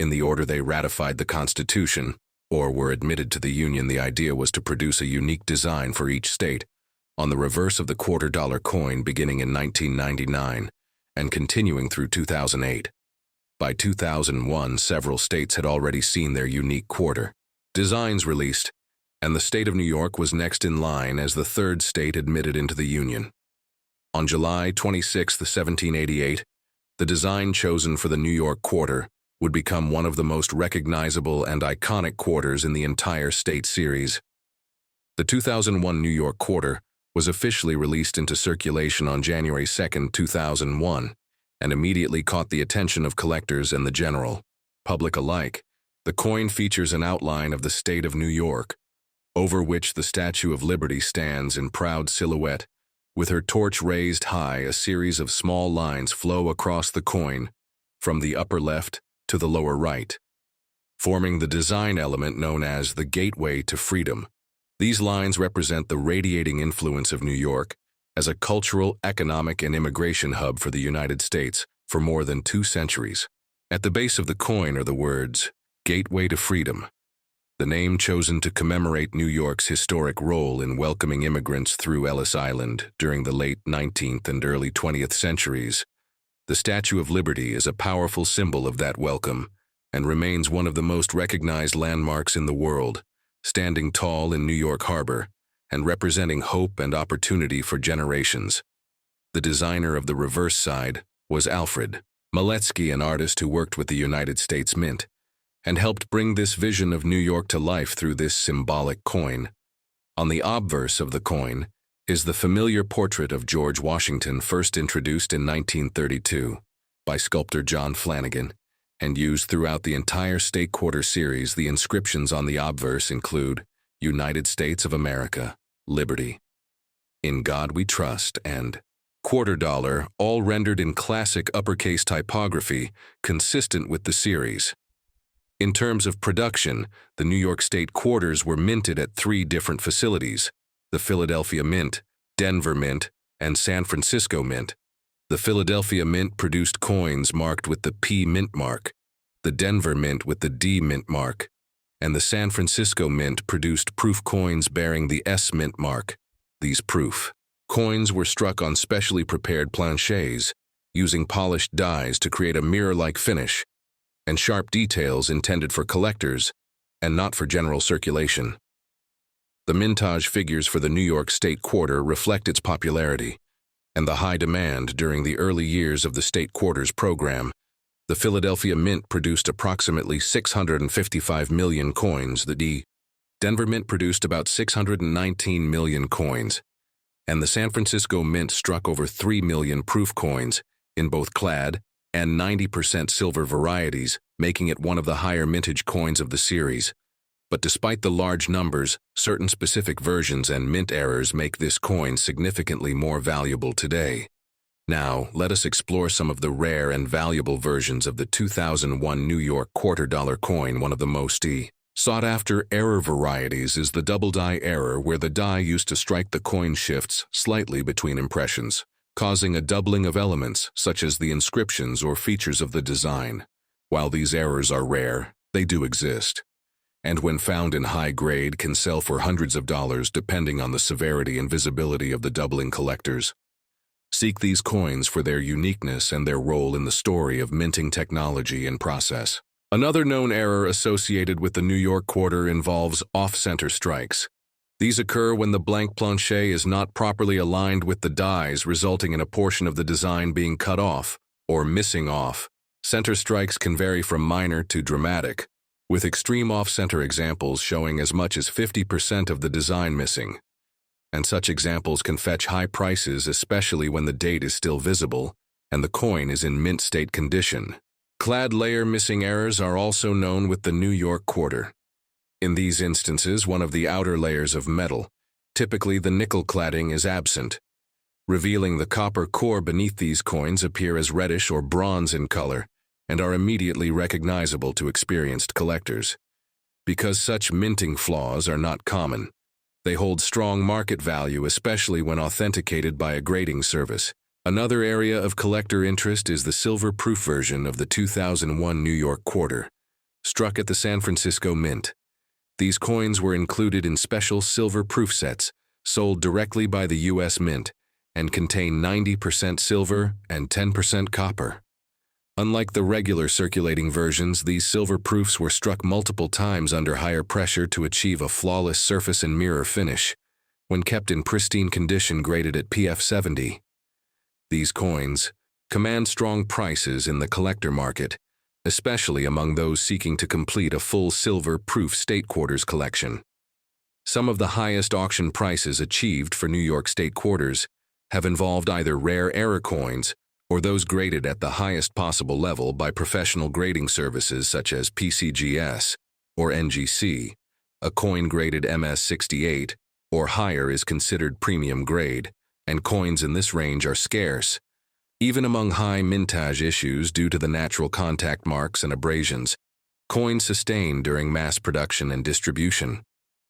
in the order they ratified the Constitution or were admitted to the Union. The idea was to produce a unique design for each state on the reverse of the quarter dollar coin, beginning in 1999 and continuing through 2008. By 2001, several states had already seen their unique quarter designs released, and the state of New York was next in line as the third state admitted into the Union. On July 26, 1788, the design chosen for the New York quarter would become one of the most recognizable and iconic quarters in the entire state series. The 2001 New York quarter was officially released into circulation on January 2, 2001, and immediately caught the attention of collectors and the general public alike. The coin features an outline of the state of New York, over which the Statue of Liberty stands in proud silhouette. With her torch raised high, a series of small lines flow across the coin, from the upper left to the lower right, forming the design element known as the gateway to freedom. These lines represent the radiating influence of New York as a cultural, economic, and immigration hub for the United States for more than 2 centuries. At the base of the coin are the words, "Gateway to Freedom," the name chosen to commemorate New York's historic role in welcoming immigrants through Ellis Island during the late 19th and early 20th centuries. The Statue of Liberty is a powerful symbol of that welcome and remains one of the most recognized landmarks in the world, standing tall in New York Harbor and representing hope and opportunity for generations. The designer of the reverse side was Alfred Maletsky, an artist who worked with the United States Mint and helped bring this vision of New York to life through this symbolic coin. On the obverse of the coin is the familiar portrait of George Washington, first introduced in 1932 by sculptor John Flanagan and used throughout the entire State Quarter series. The inscriptions on the obverse include "United States of America, Liberty," "In God We Trust," and "Quarter Dollar," all rendered in classic uppercase typography consistent with the series. In terms of production, the New York State Quarters were minted at 3 different facilities: the Philadelphia Mint, Denver Mint, and San Francisco Mint. The Philadelphia Mint produced coins marked with the P Mint mark, the Denver Mint with the D Mint mark, and the San Francisco Mint produced proof coins bearing the S Mint mark. These proof coins were struck on specially prepared planchets, using polished dies to create a mirror-like finish, and sharp details intended for collectors and not for general circulation. The mintage figures for the New York State Quarter reflect its popularity and the high demand during the early years of the State Quarters program. The Philadelphia Mint produced approximately 655 million coins, the Denver Mint produced about 619 million coins, and the San Francisco Mint struck over 3 million proof coins in both clad and 90% silver varieties, making it one of the higher mintage coins of the series. But despite the large numbers, certain specific versions and mint errors make this coin significantly more valuable today. Now, let us explore some of the rare and valuable versions of the 2001 New York quarter dollar coin. One of the most sought-after error varieties is the double die error, where the die used to strike the coin shifts slightly between impressions, causing a doubling of elements such as the inscriptions or features of the design. While these errors are rare, they do exist, and when found in high grade can sell for hundreds of dollars depending on the severity and visibility of the doubling collectors. Seek these coins for their uniqueness and their role in the story of minting technology and process. Another known error associated with the New York quarter involves off-center strikes. These occur when the blank planchet is not properly aligned with the dies, resulting in a portion of the design being cut off or missing off. Center strikes can vary from minor to dramatic, with extreme off-center examples showing as much as 50% of the design missing. And such examples can fetch high prices, especially when the date is still visible and the coin is in mint state condition. Clad layer missing errors are also known with the New York quarter. In these instances, one of the outer layers of metal, typically the nickel cladding, is absent, revealing the copper core beneath. These coins appear as reddish or bronze in color and are immediately recognizable to experienced collectors. Because such minting flaws are not common, they hold strong market value, especially when authenticated by a grading service. Another area of collector interest is the silver-proof version of the 2001 New York quarter, struck at the San Francisco Mint. These coins were included in special silver-proof sets sold directly by the U.S. Mint and contain 90% silver and 10% copper. Unlike the regular circulating versions, these silver proofs were struck multiple times under higher pressure to achieve a flawless surface and mirror finish. When kept in pristine condition, graded at PF 70. These coins command strong prices in the collector market, especially among those seeking to complete a full silver-proof State Quarters collection. Some of the highest auction prices achieved for New York State Quarters have involved either rare error coins or those graded at the highest possible level by professional grading services such as PCGS or NGC. A coin graded MS-68 or higher is considered premium grade, and coins in this range are scarce, even among high mintage issues due to the natural contact marks and abrasions. Coins sustained during mass production and distribution.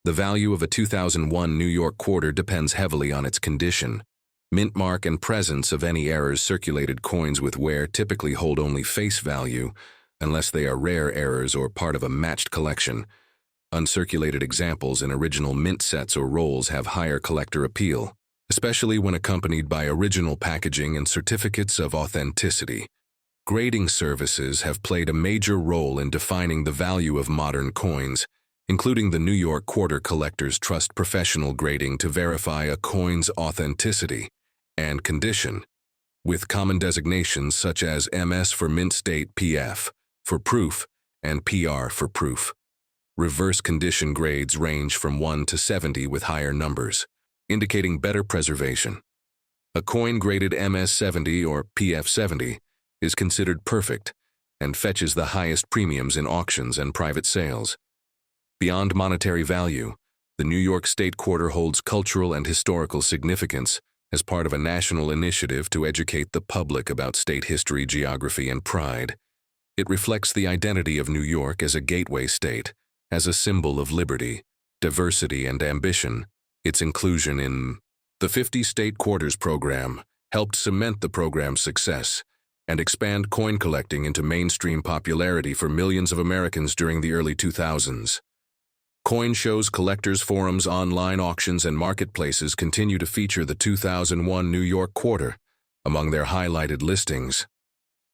The value of a 2001 New York quarter depends heavily on its condition. Mint mark and presence of any errors. Circulated coins with wear typically hold only face value, unless they are rare errors or part of a matched collection. Uncirculated examples in original mint sets or rolls have higher collector appeal, especially when accompanied by original packaging and certificates of authenticity. Grading services have played a major role in defining the value of modern coins, including the New York Quarter Collectors Trust professional grading to verify a coin's authenticity and condition, with common designations such as MS for mint state, PF for proof, and PR for proof. Reverse condition grades range from 1 to 70 with higher numbers, indicating better preservation. A coin graded MS-70 or PF-70 is considered perfect and fetches the highest premiums in auctions and private sales. Beyond monetary value, the New York State Quarter holds cultural and historical significance as part of a national initiative to educate the public about state history, geography, and pride. It reflects the identity of New York as a gateway state, as a symbol of liberty, diversity, and ambition. Its inclusion in the 50 State Quarters program helped cement the program's success and expand coin collecting into mainstream popularity for millions of Americans during the early 2000s. Coin shows, collectors' forums, online auctions, and marketplaces continue to feature the 2001 New York Quarter among their highlighted listings,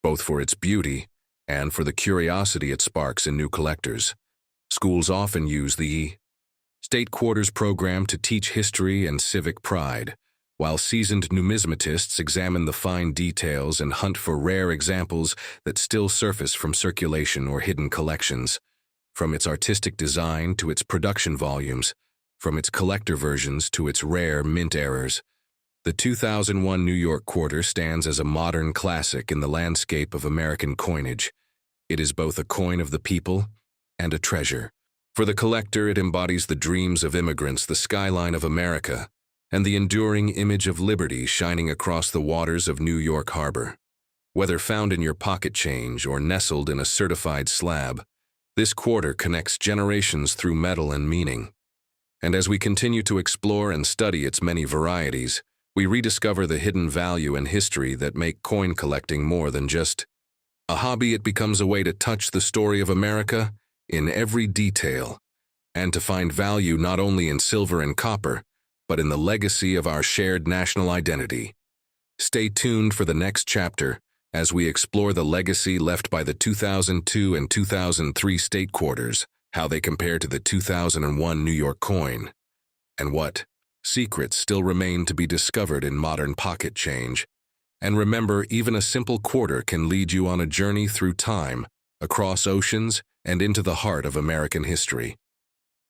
both for its beauty and for the curiosity it sparks in new collectors. Schools often use the State Quarters program to teach history and civic pride, while seasoned numismatists examine the fine details and hunt for rare examples that still surface from circulation or hidden collections. From its artistic design to its production volumes, from its collector versions to its rare mint errors, the 2001 New York Quarter stands as a modern classic in the landscape of American coinage. It is both a coin of the people and a treasure. For the collector, it embodies the dreams of immigrants, the skyline of America, and the enduring image of liberty shining across the waters of New York Harbor. Whether found in your pocket change or nestled in a certified slab, this quarter connects generations through metal and meaning. And as we continue to explore and study its many varieties, we rediscover the hidden value and history that make coin collecting more than just a hobby. It becomes a way to touch the story of America in every detail, and to find value not only in silver and copper, but in the legacy of our shared national identity. Stay tuned for the next chapter as we explore the legacy left by the 2002 and 2003 State Quarters, how they compare to the 2001 New York coin, and what secrets still remain to be discovered in modern pocket change. And remember, even a simple quarter can lead you on a journey through time, across oceans, and into the heart of American history.